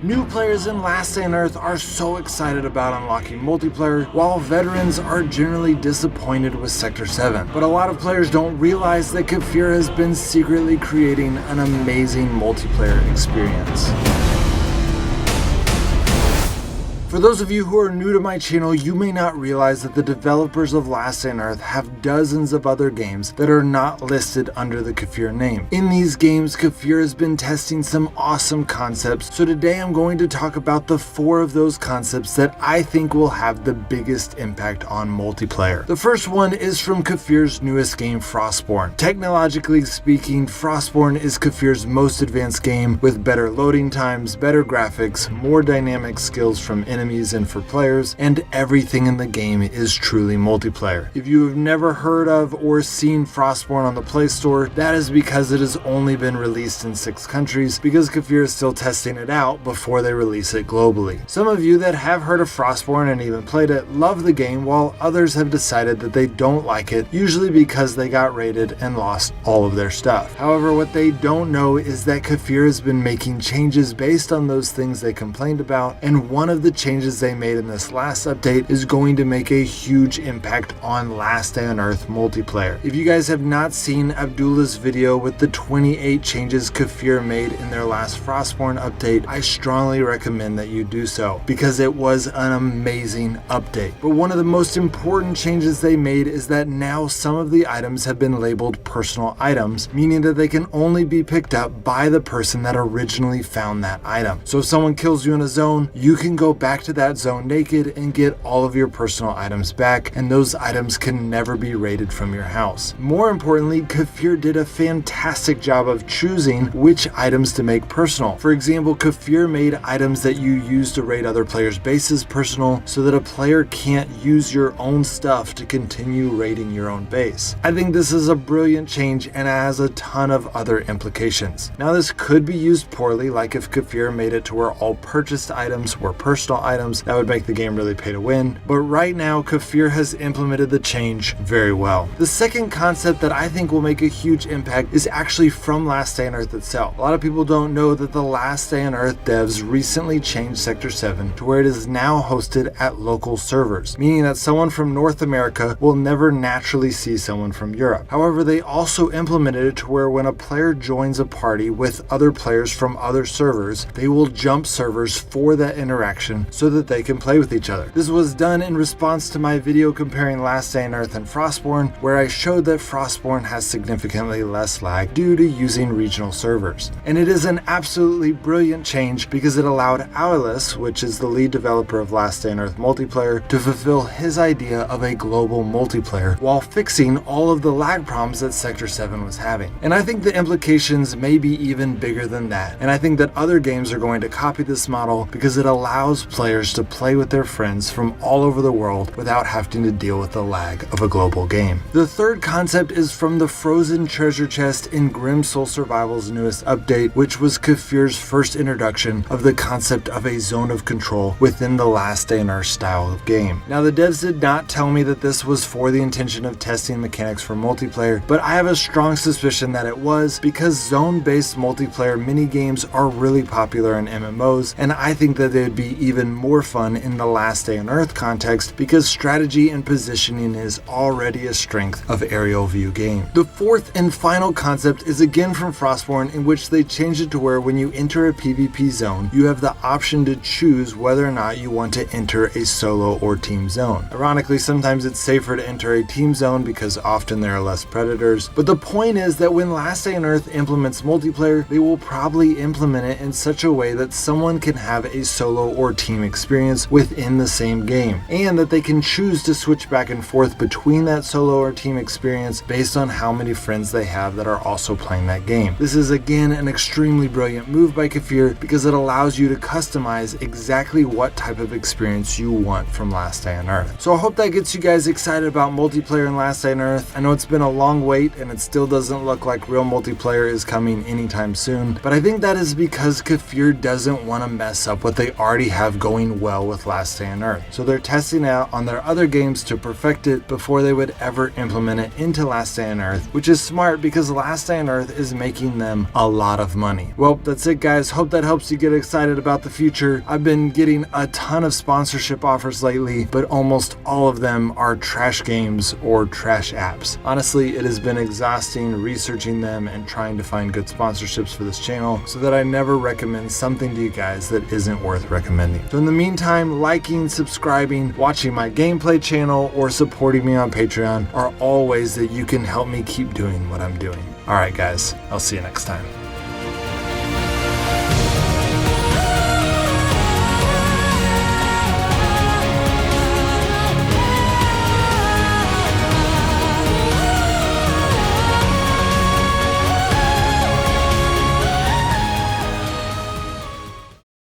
New players in Last Day on Earth are so excited about unlocking multiplayer, while veterans are generally disappointed with Sector 7. But a lot of players don't realize that Kefir has been secretly creating an amazing multiplayer experience. For those of you who are new to my channel, you may not realize that the developers of Last Day on Earth have dozens of other games that are not listed under the Kefir name. In these games, Kefir has been testing some awesome concepts, so today I'm going to talk about the 4 of those concepts that I think will have the biggest impact on multiplayer. The first one is from Kefir's newest game, Frostborn. Technologically speaking, Frostborn is Kefir's most advanced game with better loading times, better graphics, more dynamic skills from enemies and for players, and everything in the game is truly multiplayer. If you have never heard of or seen Frostborn on the Play Store, that is because it has only been released in 6 countries, because Kefir is still testing it out before they release it globally. Some of you that have heard of Frostborn and even played it love the game, while others have decided that they don't like it, usually because they got raided and lost all of their stuff. However, what they don't know is that Kefir has been making changes based on those things they complained about, and one of the changes they made in this last update is going to make a huge impact on Last Day on Earth multiplayer. If you guys have not seen Abdullah's video with the 28 changes Kefir made in their last Frostborn update, I strongly recommend that you do so, because it was an amazing update. But one of the most important changes they made is that now some of the items have been labeled personal items, meaning that they can only be picked up by the person that originally found that item. So if someone kills you in a zone, you can go back to that zone naked and get all of your personal items back, and those items can never be raided from your house. More importantly, Kefir did a fantastic job of choosing which items to make personal. For example, Kefir made items that you use to raid other players' bases personal, so that a player can't use your own stuff to continue raiding your own base. I think this is a brilliant change, and it has a ton of other implications. Now, this could be used poorly, like if Kefir made it to where all purchased items were personal items. That would make the game really pay to win, but right now Kefir has implemented the change very well. The second concept that I think will make a huge impact is actually from Last Day on Earth itself. A lot of people don't know that the Last Day on Earth devs recently changed Sector 7 to where it is now hosted at local servers, meaning that someone from North America will never naturally see someone from Europe. However, they also implemented it to where when a player joins a party with other players from other servers, they will jump servers for that interaction so that they can play with each other. This was done in response to my video comparing Last Day on Earth and Frostborn, where I showed that Frostborn has significantly less lag due to using regional servers. And it is an absolutely brilliant change because it allowed Alice, which is the lead developer of Last Day on Earth multiplayer, to fulfill his idea of a global multiplayer while fixing all of the lag problems that Sector 7 was having. And I think the implications may be even bigger than that. And I think that other games are going to copy this model because it allows players to play with their friends from all over the world without having to deal with the lag of a global game. The third concept is from the frozen treasure chest in Grim Soul Survival's newest update, which was Kefir's first introduction of the concept of a zone of control within the Last Day on Earth style of game. Now, the devs did not tell me that this was for the intention of testing mechanics for multiplayer, but I have a strong suspicion that it was, because zone-based multiplayer mini-games are really popular in MMOs, and I think that they would be even more fun in the Last Day on Earth context because strategy and positioning is already a strength of aerial view game. The fourth and final concept is again from Frostborn, in which they changed it to where when you enter a PvP zone, you have the option to choose whether or not you want to enter a solo or team zone. Ironically, sometimes it's safer to enter a team zone because often there are less predators, but the point is that when Last Day on Earth implements multiplayer, they will probably implement it in such a way that someone can have a solo or team experience within the same game, and that they can choose to switch back and forth between that solo or team experience based on how many friends they have that are also playing that game. This is again an extremely brilliant move by Kefir because it allows you to customize exactly what type of experience you want from Last Day on Earth. So I hope that gets you guys excited about multiplayer in Last Day on Earth. I know it's been a long wait and it still doesn't look like real multiplayer is coming anytime soon, but I think that is because Kefir doesn't want to mess up what they already have going going well with Last Day on Earth. So they're testing out on their other games to perfect it before they would ever implement it into Last Day on Earth, which is smart because Last Day on Earth is making them a lot of money. Well, that's it guys. Hope that helps you get excited about the future. I've been getting a ton of sponsorship offers lately, but almost all of them are trash games or trash apps. Honestly, it has been exhausting researching them and trying to find good sponsorships for this channel so that I never recommend something to you guys that isn't worth recommending. So in the meantime, liking, subscribing, watching my gameplay channel, or supporting me on Patreon are all ways that you can help me keep doing what I'm doing. Alright guys, I'll see you next time.